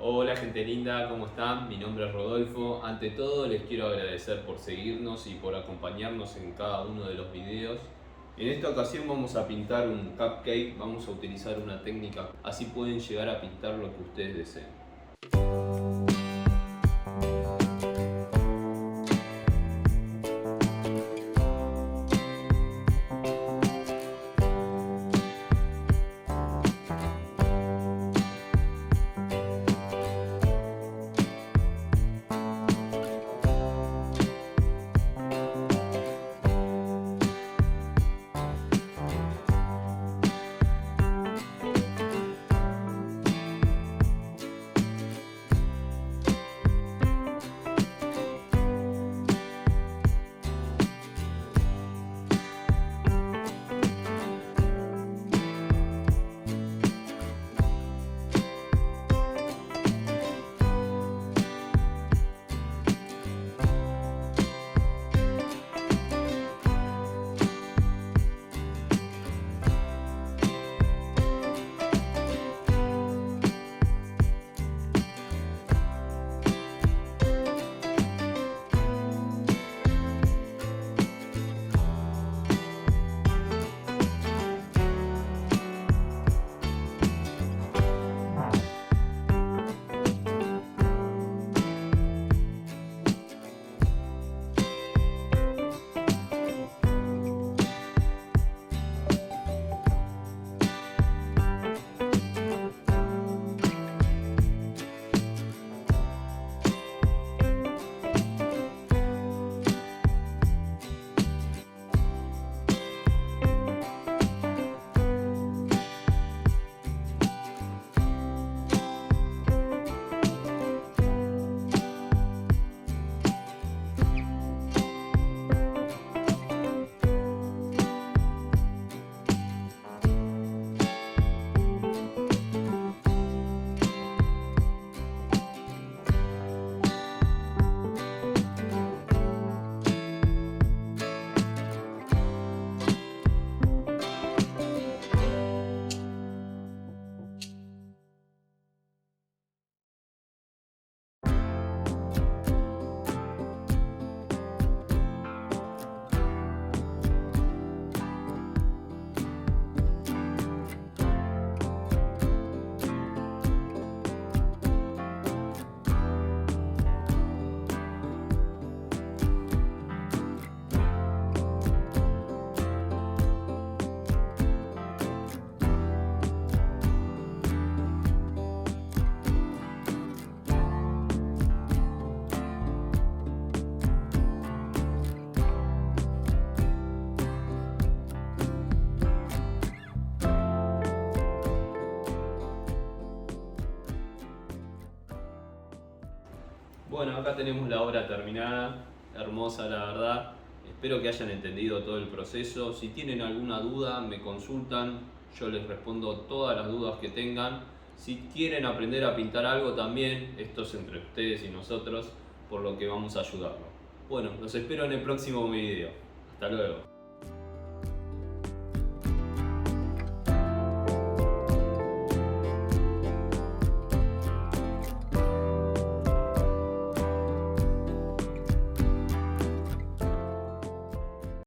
Hola gente linda, ¿cómo están? Mi nombre es Rodolfo. Ante todo les quiero agradecer por seguirnos y por acompañarnos en cada uno de los videos. En esta ocasión vamos a pintar un cupcake, vamos a utilizar una técnica, así pueden llegar a pintar lo que ustedes deseen. Bueno, acá tenemos la obra terminada, hermosa la verdad. Espero que hayan entendido todo el proceso. Si tienen alguna duda me consultan, yo les respondo todas las dudas que tengan. Si quieren aprender a pintar algo también, esto es entre ustedes y nosotros, por lo que vamos a ayudarlos. Bueno, los espero en el próximo video. Hasta luego.